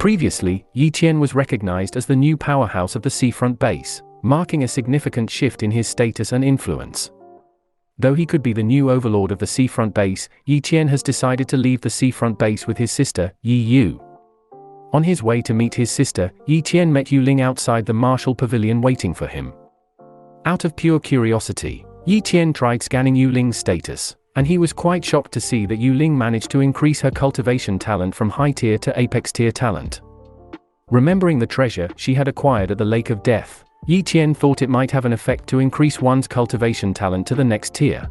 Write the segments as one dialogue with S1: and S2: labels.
S1: Previously, Ye Tian was recognized as the new powerhouse of the seafront base, marking a significant shift in his status and influence. Though he could be the new overlord of the seafront base, Ye Tian has decided to leave the seafront base with his sister, Ye Yu. On his way to meet his sister, Ye Tian met Yu Ling outside the martial pavilion waiting for him. Out of pure curiosity, Ye Tian tried scanning Yu Ling's status, and he was quite shocked to see that Yu Ling managed to increase her cultivation talent from high tier to apex tier talent. Remembering the treasure she had acquired at the Lake of Death, Ye Tian thought it might have an effect to increase one's cultivation talent to the next tier.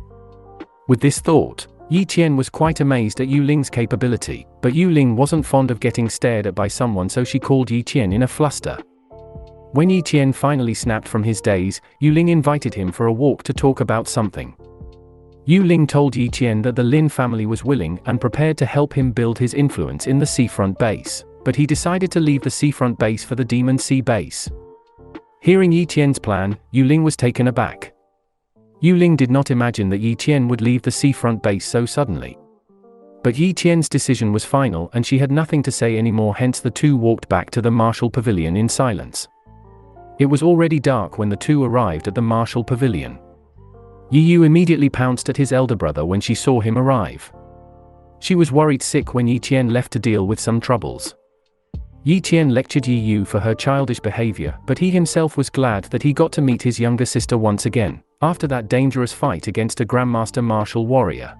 S1: With this thought, Ye Tian was quite amazed at Yu Ling's capability, but Yu Ling wasn't fond of getting stared at by someone, so she called Ye Tian in a fluster. When Ye Tian finally snapped from his daze, Yu Ling invited him for a walk to talk about something. Yu Ling told Ye Tian that the Lin family was willing and prepared to help him build his influence in the seafront base, but he decided to leave the seafront base for the Demon Sea base. Hearing Ye Tian's plan, Yu Ling was taken aback. Yu Ling did not imagine that Ye Tian would leave the seafront base so suddenly. But Ye Tian's decision was final and she had nothing to say anymore, hence the two walked back to the martial pavilion in silence. It was already dark when the two arrived at the martial pavilion. Ye Yu immediately pounced at his elder brother when she saw him arrive. She was worried sick when Ye Tian left to deal with some troubles. Ye Tian lectured Ye Yu for her childish behavior, but he himself was glad that he got to meet his younger sister once again, after that dangerous fight against a Grandmaster martial warrior.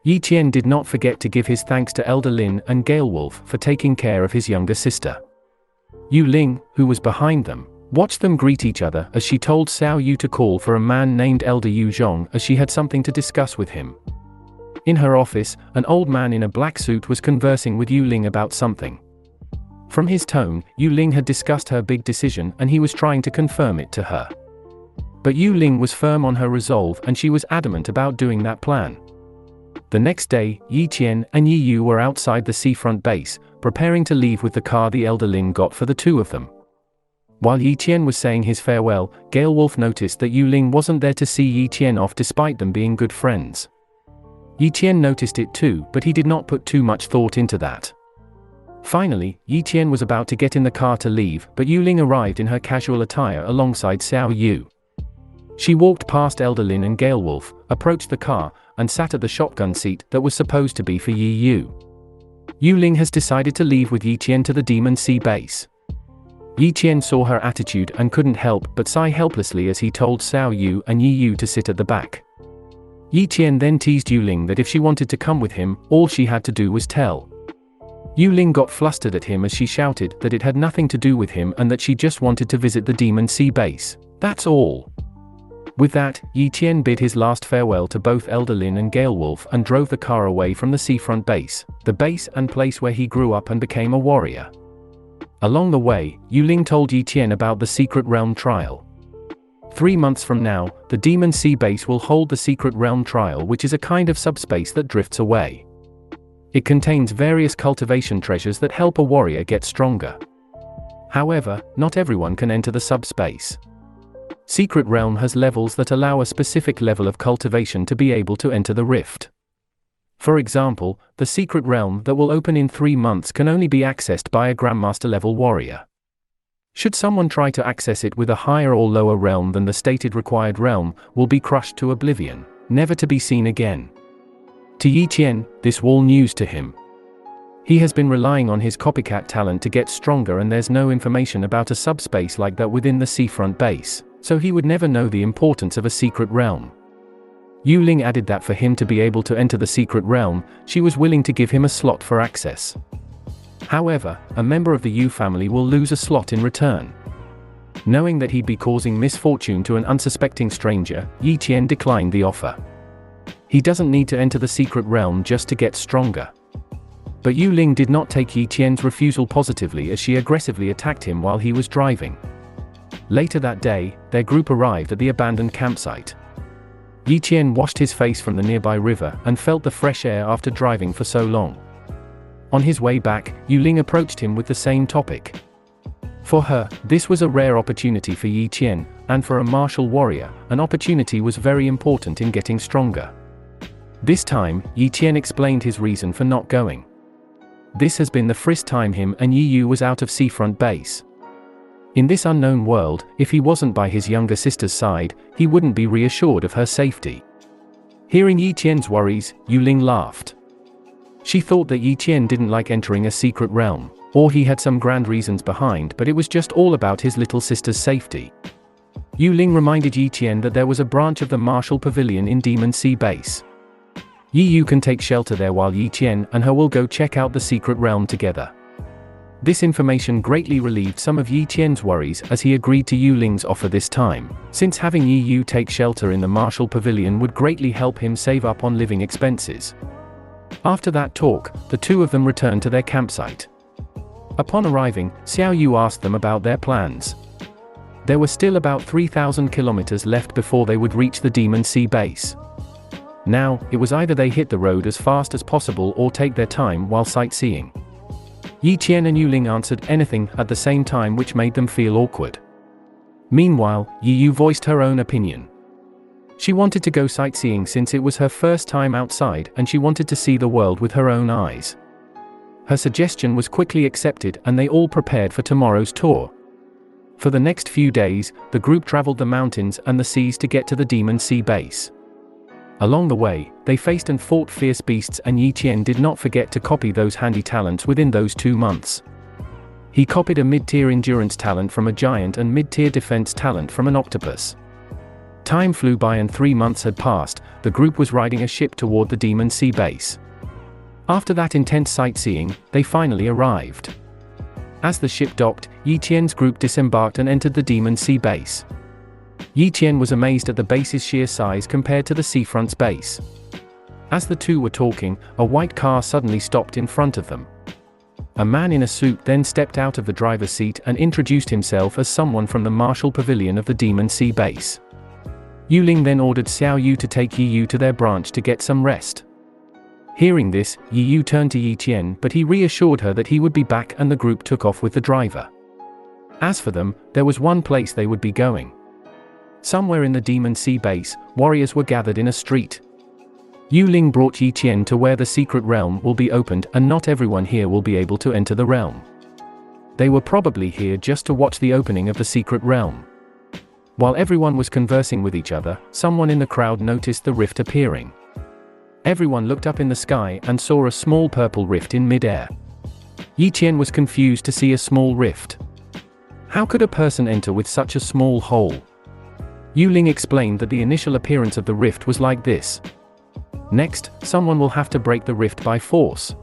S1: Ye Tian did not forget to give his thanks to Elder Lin and Galewolf for taking care of his younger sister. Yu Ling, who was behind them, watched them greet each other as she told Xiao Yu to call for a man named Elder Yu Zhong as she had something to discuss with him. In her office, an old man in a black suit was conversing with Yu Ling about something. From his tone, Yu Ling had discussed her big decision and he was trying to confirm it to her. But Yu Ling was firm on her resolve and she was adamant about doing that plan. The next day, Ye Tian and Ye Yu were outside the seafront base, preparing to leave with the car the Elder Lin got for the two of them. While Ye Tian was saying his farewell, Galewolf noticed that Yu Ling wasn't there to see Ye Tian off despite them being good friends. Ye Tian noticed it too, but he did not put too much thought into that. Finally, Ye Tian was about to get in the car to leave, but Yu Ling arrived in her casual attire alongside Xiao Yu. She walked past Elder Lin and Galewolf, approached the car, and sat at the shotgun seat that was supposed to be for Ye Yu. Yu Ling has decided to leave with Ye Tian to the Demon Sea base. Ye Tian saw her attitude and couldn't help but sigh helplessly as he told Xiao Yu and Ye Yu to sit at the back. Ye Tian then teased Yu Ling that if she wanted to come with him, all she had to do was tell. Yu Ling got flustered at him as she shouted that it had nothing to do with him and that she just wanted to visit the Demon Sea base. That's all. With that, Ye Tian bid his last farewell to both Elder Lin and Galewolf and drove the car away from the seafront base, the base and place where he grew up and became a warrior. Along the way, Yu Ling told Ye Tian about the Secret Realm trial. 3 months from now, the Demon Sea base will hold the Secret Realm trial, which is a kind of subspace that drifts away. It contains various cultivation treasures that help a warrior get stronger. However, not everyone can enter the subspace. Secret Realm has levels that allow a specific level of cultivation to be able to enter the rift. For example, the Secret Realm that will open in 3 months can only be accessed by a Grandmaster level warrior. Should someone try to access it with a higher or lower realm than the stated required realm, will be crushed to oblivion, never to be seen again. To Ye Tian, this was all news to him. He has been relying on his copycat talent to get stronger and there's no information about a subspace like that within the seafront base, so he would never know the importance of a secret realm. Yu Ling added that for him to be able to enter the secret realm, she was willing to give him a slot for access. However, a member of the Yu family will lose a slot in return. Knowing that he'd be causing misfortune to an unsuspecting stranger, Ye Tian declined the offer. He doesn't need to enter the secret realm just to get stronger. But Yu Ling did not take Ye Tian's refusal positively as she aggressively attacked him while he was driving. Later that day, their group arrived at the abandoned campsite. Ye Tian washed his face from the nearby river and felt the fresh air after driving for so long. On his way back, Yu Ling approached him with the same topic. For her, this was a rare opportunity for Ye Tian, and for a martial warrior, an opportunity was very important in getting stronger. This time, Ye Tian explained his reason for not going. This has been the first time him and Ye was out of seafront base. In this unknown world, if he wasn't by his younger sister's side, he wouldn't be reassured of her safety. Hearing Ye Tian's worries, Yuling laughed. She thought that Ye Tian didn't like entering a secret realm, or he had some grand reasons behind, but it was just all about his little sister's safety. Yuling reminded Ye Tian that there was a branch of the Martial Pavilion in Demon Sea Base. Ye can take shelter there while Ye Tian and her will go check out the secret realm together. This information greatly relieved some of Ye Tian's worries as he agreed to Yuling's offer this time, since having Ye take shelter in the Martial Pavilion would greatly help him save up on living expenses. After that talk, the two of them returned to their campsite. Upon arriving, Xiao Yu asked them about their plans. There were still about 3,000 kilometers left before they would reach the Demon Sea base. Now, it was either they hit the road as fast as possible or take their time while sightseeing. Ye Tian and Yuling answered anything at the same time, which made them feel awkward. Meanwhile, Ye voiced her own opinion. She wanted to go sightseeing since it was her first time outside and she wanted to see the world with her own eyes. Her suggestion was quickly accepted and they all prepared for tomorrow's tour. For the next few days, the group traveled the mountains and the seas to get to the Demon Sea base. Along the way, they faced and fought fierce beasts and Ye Tian did not forget to copy those handy talents within those 2 months. He copied a mid-tier endurance talent from a giant and mid-tier defense talent from an octopus. Time flew by and 3 months had passed. The group was riding a ship toward the Demon Sea base. After that intense sightseeing, they finally arrived. As the ship docked, Ye Tian's group disembarked and entered the Demon Sea base. Ye Tian was amazed at the base's sheer size compared to the seafront's base. As the two were talking, a white car suddenly stopped in front of them. A man in a suit then stepped out of the driver's seat and introduced himself as someone from the Martial Pavilion of the Demon Sea base. Yuling then ordered Xiao Yu to take Ye to their branch to get some rest. Hearing this, Ye turned to Ye Tian, but he reassured her that he would be back and the group took off with the driver. As for them, there was one place they would be going. Somewhere in the Demon Sea base, warriors were gathered in a street. Yuling brought Ye Tian to where the secret realm will be opened and not everyone here will be able to enter the realm. They were probably here just to watch the opening of the secret realm. While everyone was conversing with each other, someone in the crowd noticed the rift appearing. Everyone looked up in the sky and saw a small purple rift in mid-air. Ye Tian was confused to see a small rift. How could a person enter with such a small hole? Yuling explained that the initial appearance of the rift was like this. Next, someone will have to break the rift by force.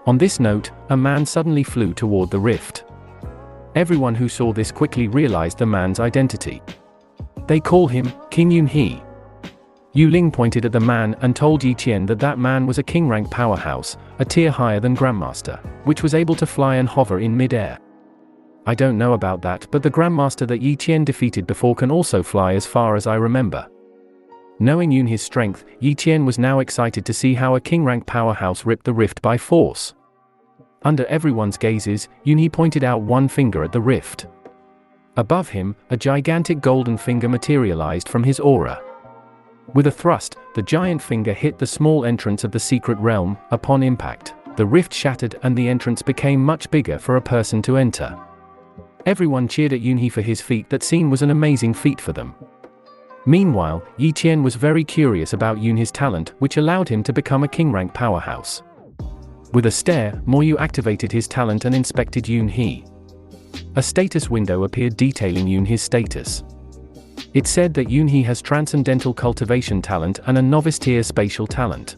S1: On this note, a man suddenly flew toward the rift. Everyone who saw this quickly realized the man's identity. They call him King Yunhe. Yuling pointed at the man and told Ye Tian that that man was a king-rank powerhouse, a tier higher than Grandmaster, which was able to fly and hover in mid-air. I don't know about that, but the Grandmaster that Ye Tian defeated before can also fly as far as I remember. Knowing Yunhe's strength, Ye Tian was now excited to see how a king-rank powerhouse ripped the rift by force. Under everyone's gazes, Yunhe pointed out one finger at the rift. Above him, a gigantic golden finger materialized from his aura. With a thrust, the giant finger hit the small entrance of the secret realm. Upon impact, the rift shattered and the entrance became much bigger for a person to enter. Everyone cheered at Yunhe for his feat. That scene was an amazing feat for them. Meanwhile, Ye Tian was very curious about Yunhe's talent, which allowed him to become a king-rank powerhouse. With a stare, Moyu activated his talent and inspected Yunhe. A status window appeared detailing Yunhe's status. It said that Yunhe has Transcendental Cultivation Talent and a Novice Tier Spatial Talent.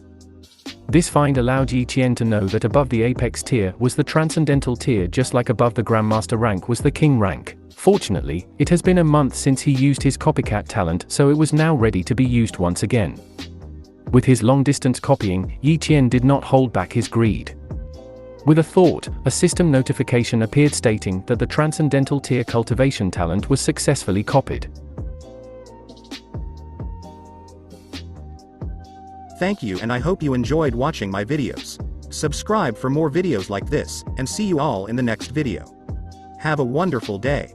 S1: This find allowed Ye Tian to know that above the Apex Tier was the Transcendental Tier, just like above the Grandmaster rank was the King rank. Fortunately, it has been a month since he used his Copycat talent, so it was now ready to be used once again. With his long-distance copying, Ye Tian did not hold back his greed. With a thought, a system notification appeared stating that the Transcendental Tier Cultivation Talent was successfully copied.
S2: Thank you, and I hope you enjoyed watching my videos. Subscribe for more videos like this, and see you all in the next video. Have a wonderful day.